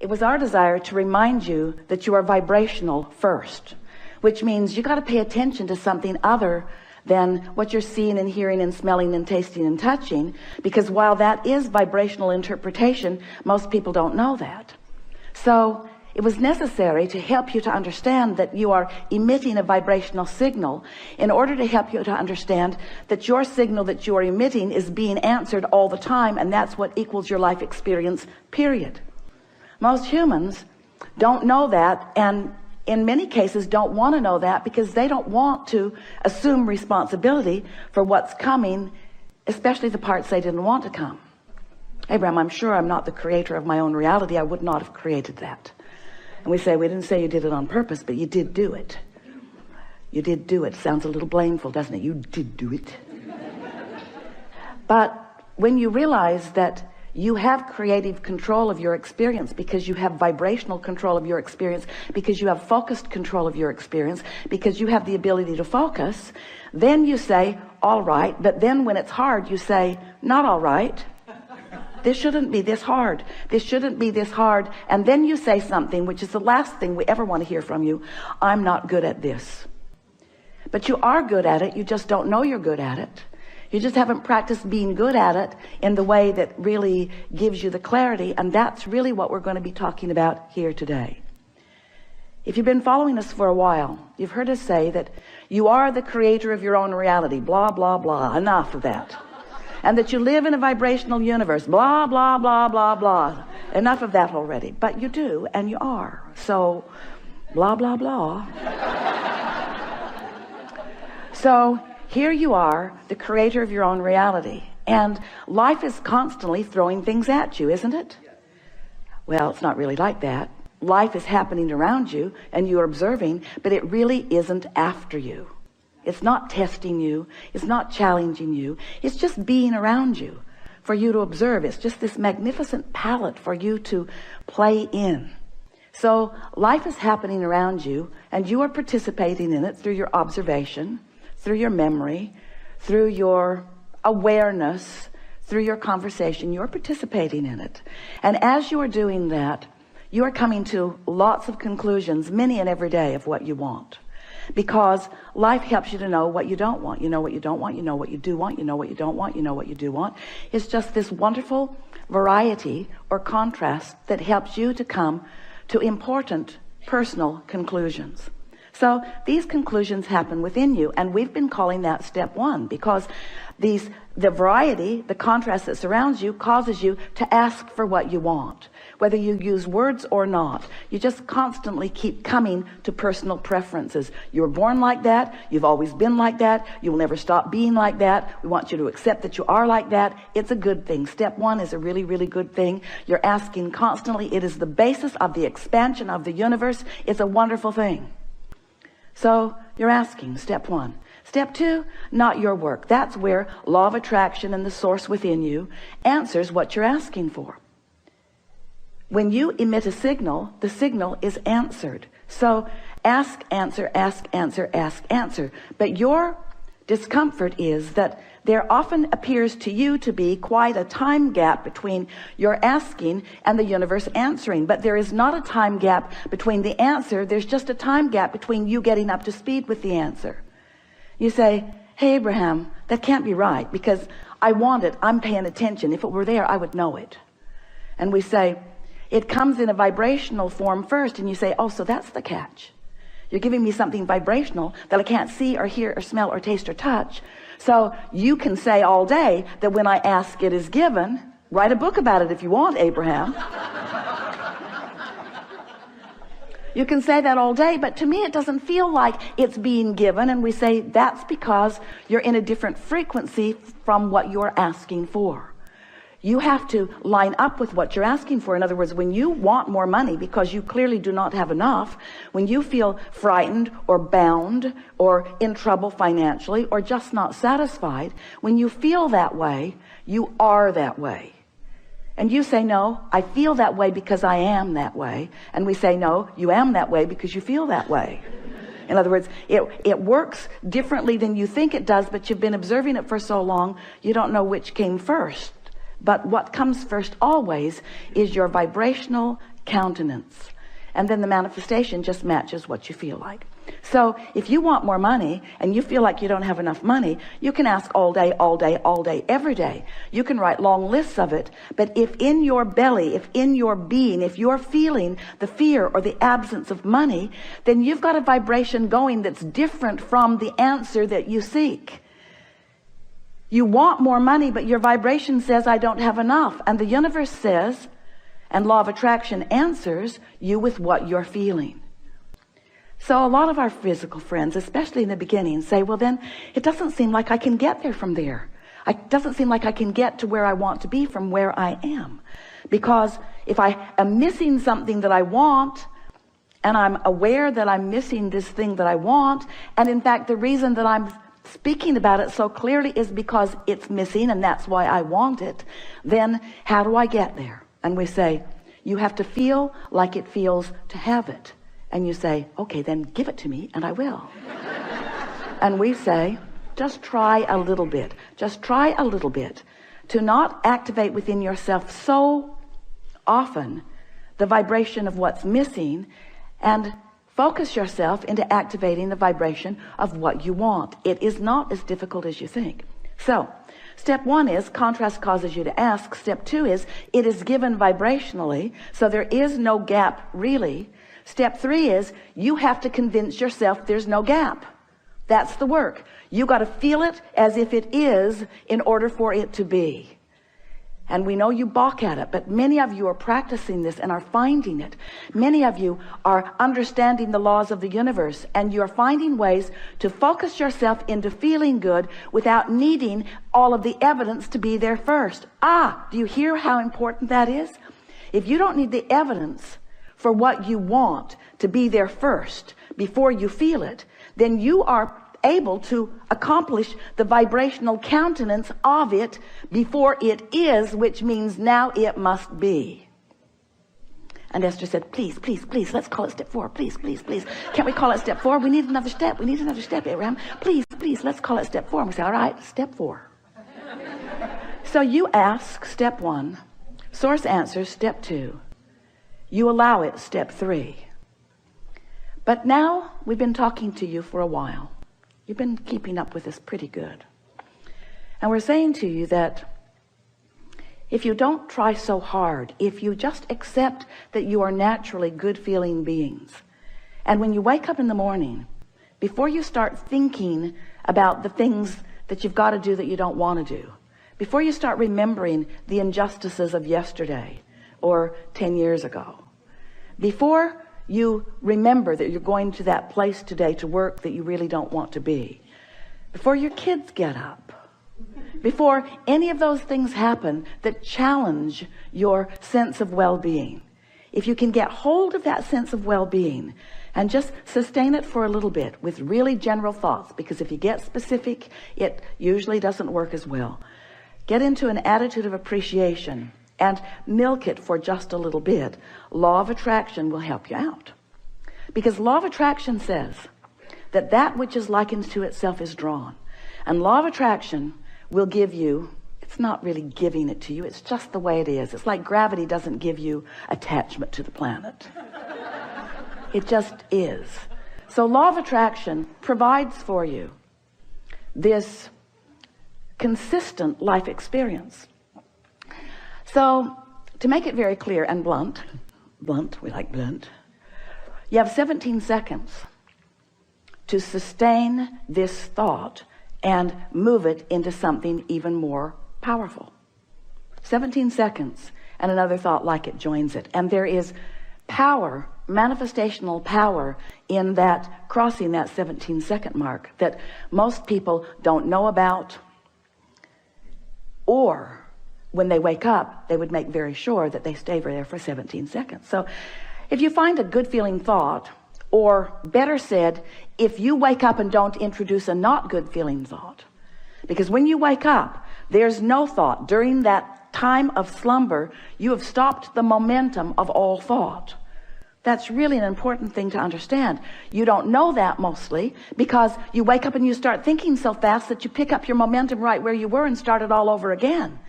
It was our desire to remind you that you are vibrational first, which means you got to pay attention to something other than what you're seeing and hearing and smelling and tasting and touching, because while that is vibrational interpretation, most people don't know that. So it was necessary to help you to understand that you are emitting a vibrational signal in order to help you to understand that your signal that you are emitting is being answered all the time, and that's what equals your life experience, period. Most humans don't know that, and in many cases don't want to know that, because they don't want to assume responsibility for what's coming, especially the parts they didn't want to come. Abraham, I'm sure I'm not the creator of my own reality. I would not have created that. And we say, we didn't say you did it on purpose, but you did do it. You did do it. Sounds a little blameful, doesn't it? You did do it. But when you realize that you have creative control of your experience, because you have vibrational control of your experience, because you have focused control of your experience, because you have the ability to focus, then you say, all right. But then when it's hard, you say, not all right. This shouldn't be this hard. This shouldn't be this hard. And then you say something, which is the last thing we ever want to hear from you. I'm not good at this. But you are good at it. You just don't know you're good at it. You just haven't practiced being good at it in the way that really gives you the clarity. And that's really what we're going to be talking about here today. If you've been following us for a while, you've heard us say that you are the creator of your own reality. Blah, blah, blah. Enough of that. And that you live in a vibrational universe. Blah, blah, blah, blah, blah. Enough of that already. But you do, and you are. So, blah, blah, blah. So, here you are, the creator of your own reality. And life is constantly throwing things at you, isn't it? Well, it's not really like that. Life is happening around you, and you're observing, but it really isn't after you. It's not testing you. It's not challenging you. It's just being around you for you to observe. It's just this magnificent palette for you to play in. So life is happening around you, and you are participating in it through your observation, through your memory, through your awareness, through your conversation. You're participating in it. And as you are doing that, you are coming to lots of conclusions, many and every day, of what you want. Because life helps you to know what you don't want. You know what you don't want. You know what you do want. You know what you don't want. You know what you do want. It's just this wonderful variety or contrast that helps you to come to important personal conclusions. So these conclusions happen within you, and we've been calling that step one, because the variety, the contrast that surrounds you, causes you to ask for what you want. Whether you use words or not, you just constantly keep coming to personal preferences. You were born like that. You've always been like that. You will never stop being like that. We want you to accept that you are like that. It's a good thing. Step one is a really, really good thing. You're asking constantly. It is the basis of the expansion of the universe. It's a wonderful thing. So you're asking, step one. Step two, not your work. That's where law of attraction and the source within you answers what you're asking for. When you emit a signal, the signal is answered. So ask, answer, ask, answer, ask, answer. But your discomfort is that there often appears to you to be quite a time gap between your asking and the universe answering. But there is not a time gap between the answer. There's just a time gap between you getting up to speed with the answer. You say, hey, Abraham, that can't be right, because I want it. I'm paying attention. If it were there, I would know it. And we say, it comes in a vibrational form first. And you say, oh, so that's the catch. You're giving me something vibrational that I can't see or hear or smell or taste or touch. So you can say all day that when I ask, it is given. Write a book about it if you want, Abraham. You can say that all day, but to me it doesn't feel like it's being given. And we say that's because you're in a different frequency from what you're asking for. You have to line up with what you're asking for. In other words, when you want more money because you clearly do not have enough, when you feel frightened or bound or in trouble financially or just not satisfied, when you feel that way, you are that way. And you say, no, I feel that way because I am that way. And we say, no, you am that way because you feel that way. In other words, it works differently than you think it does, but you've been observing it for so long, you don't know which came first. But what comes first always is your vibrational countenance. And then the manifestation just matches what you feel like. So if you want more money and you feel like you don't have enough money, you can ask all day, all day, all day, every day. You can write long lists of it. But if in your belly, if in your being, if you're feeling the fear or the absence of money, then you've got a vibration going that's different from the answer that you seek. You want more money, but your vibration says, I don't have enough. And the universe says, and law of attraction answers you with what you're feeling. So a lot of our physical friends, especially in the beginning, say, well, then it doesn't seem like I can get there from there. It doesn't seem like I can get to where I want to be from where I am. Because if I am missing something that I want, and I'm aware that I'm missing this thing that I want, and in fact, the reason that I'm speaking about it so clearly is because it's missing, and that's why I want it, then how do I get there? And we say, you have to feel like it feels to have it. And you say, okay, then give it to me and I will. And we say, just try a little bit. Just try a little bit to not activate within yourself so often the vibration of what's missing, and focus yourself into activating the vibration of what you want. It is not as difficult as you think. So step 1 is contrast causes you to ask. Step 2 is it is given vibrationally, so there is no gap really. Step 3 is you have to convince yourself there's no gap. That's the work. You got to feel it as if it is in order for it to be. And we know you balk at it, but many of you are practicing this and are finding it. Many of you are understanding the laws of the universe, and you're finding ways to focus yourself into feeling good without needing all of the evidence to be there first. Do you hear how important that is? If you don't need the evidence for what you want to be there first before you feel it, then you are able to accomplish the vibrational countenance of it before it is, which means now it must be. And Esther said, please, please, please, let's call it step 4. Please, please, please. Can't we call it step 4? We need another step. We need another step, Abraham. Please, please, let's call it step 4. And we say, all right, step 4. So you ask step 1, source answers step 2. You allow it step 3. But now we've been talking to you for a while. You've been keeping up with us pretty good. And we're saying to you that if you don't try so hard, if you just accept that you are naturally good feeling beings, and when you wake up in the morning, before you start thinking about the things that you've got to do that you don't want to do, before you start remembering the injustices of yesterday or 10 years ago, before you remember that you're going to that place today to work that you really don't want to be, before your kids get up, before any of those things happen that challenge your sense of well-being, if you can get hold of that sense of well-being and just sustain it for a little bit with really general thoughts, because if you get specific, it usually doesn't work as well. Get into an attitude of appreciation and milk it for just a little bit. Law of attraction will help you out, because law of attraction says that that which is likened to itself is drawn, and law of attraction will give you, it's not really giving it to you, it's just the way it is. It's like gravity doesn't give you attachment to the planet. It just is. So law of attraction provides for you this consistent life experience. So to make it very clear and blunt, we like blunt, you have 17 seconds to sustain this thought and move it into something even more powerful. 17 seconds and another thought like it joins it. And there is power, manifestational power in that crossing that 17-second mark that most people don't know about, or when they wake up, they would make very sure that they stay there for 17 seconds. So if you find a good feeling thought, or better said, if you wake up and don't introduce a not good feeling thought, because when you wake up, there's no thought. During that time of slumber, you have stopped the momentum of all thought. That's really an important thing to understand. You don't know that mostly because you wake up and you start thinking so fast that you pick up your momentum right where you were and start it all over again.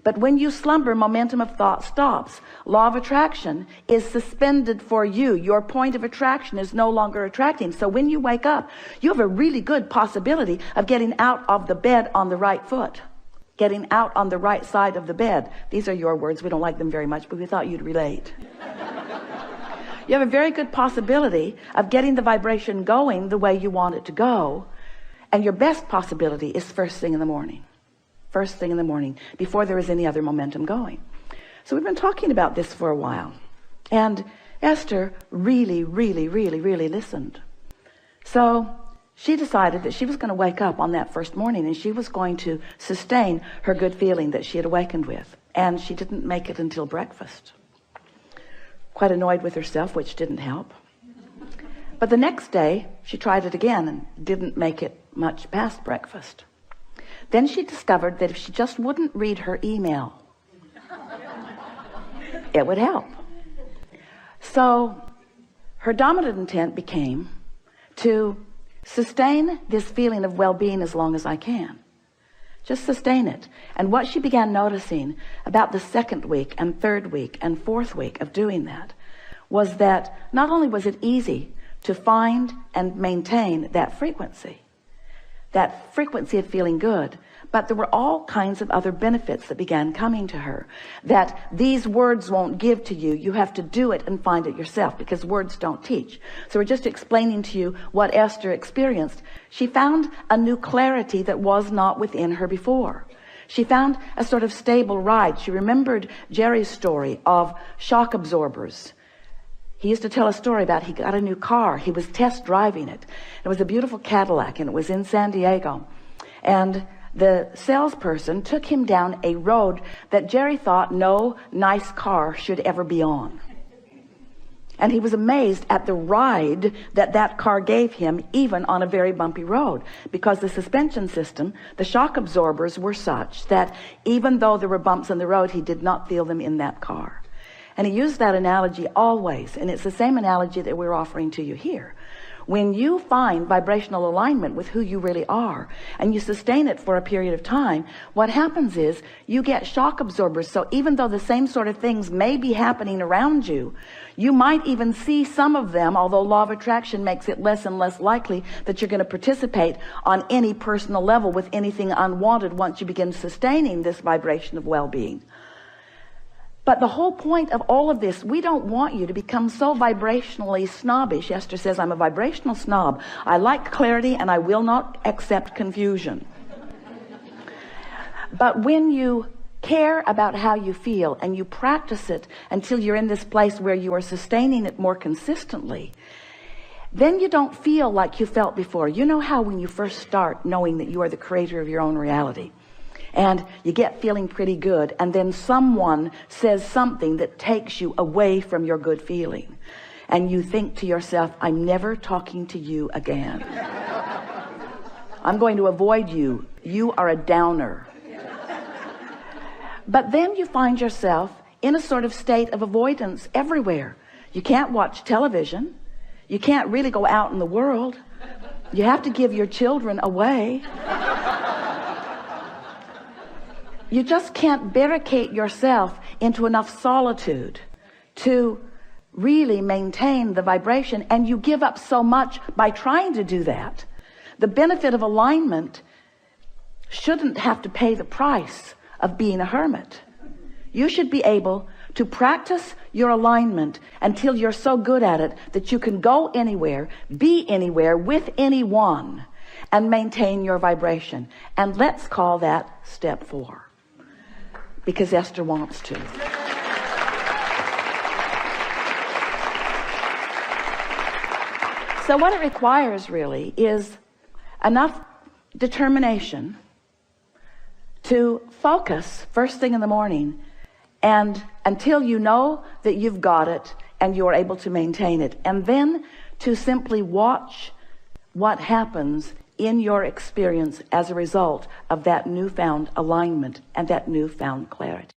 But when you slumber, momentum of thought stops. Law of attraction is suspended for you. Your point of attraction is no longer attracting. So when you wake up, you have a really good possibility of getting out of the bed on the right foot, getting out on the right side of the bed. These are your words. We don't like them very much, but we thought you'd relate. You have a very good possibility of getting the vibration going the way you want it to go. And your best possibility is first thing in the morning. First thing in the morning, before there is any other momentum going. So we've been talking about this for a while. And Esther really listened. So she decided that she was going to wake up on that first morning and she was going to sustain her good feeling that she had awakened with. And she didn't make it until breakfast. Quite annoyed with herself, which didn't help. But the next day, she tried it again and didn't make it much past breakfast. Then she discovered that if she just wouldn't read her email, it would help. So her dominant intent became to sustain this feeling of well-being as long as I can. Just sustain it. And what she began noticing about the second week and third week and fourth week of doing that was that not only was it easy to find and maintain that frequency of feeling good, but there were all kinds of other benefits that began coming to her that these words won't give to you. You have to do it and find it yourself, because words don't teach. So we're just explaining to you what Esther experienced. She found a new clarity that was not within her before. She found a sort of stable ride. She remembered Jerry's story of shock absorbers. He used to tell a story about he got a new car. He was test driving it. It was a beautiful Cadillac and it was in San Diego. And the salesperson took him down a road that Jerry thought no nice car should ever be on. And he was amazed at the ride that that car gave him, even on a very bumpy road, because the suspension system, the shock absorbers were such that even though there were bumps in the road, he did not feel them in that car. And he used that analogy always, and it's the same analogy that we're offering to you here. When you find vibrational alignment with who you really are, and you sustain it for a period of time, what happens is you get shock absorbers. So even though the same sort of things may be happening around you, you might even see some of them, although law of attraction makes it less and less likely that you're going to participate on any personal level with anything unwanted once you begin sustaining this vibration of well-being. But the whole point of all of this, we don't want you to become so vibrationally snobbish. Esther says, I'm a vibrational snob. I like clarity and I will not accept confusion. But when you care about how you feel and you practice it until you're in this place where you are sustaining it more consistently, then you don't feel like you felt before. You know how when you first start knowing that you are the creator of your own reality, and you get feeling pretty good, and then someone says something that takes you away from your good feeling, and you think to yourself, I'm never talking to you again. I'm going to avoid you. You are a downer. But then you find yourself in a sort of state of avoidance everywhere. You can't watch television. You can't really go out in the world. You have to give your children away. You just can't barricade yourself into enough solitude to really maintain the vibration, and you give up so much by trying to do that. The benefit of alignment shouldn't have to pay the price of being a hermit. You should be able to practice your alignment until you're so good at it that you can go anywhere, be anywhere with anyone, and maintain your vibration. And let's call that step 4. Because Esther wants to. So what it requires really is enough determination to focus first thing in the morning, and until you know that you've got it and you're able to maintain it, and then to simply watch what happens in your experience as a result of that newfound alignment and that newfound clarity.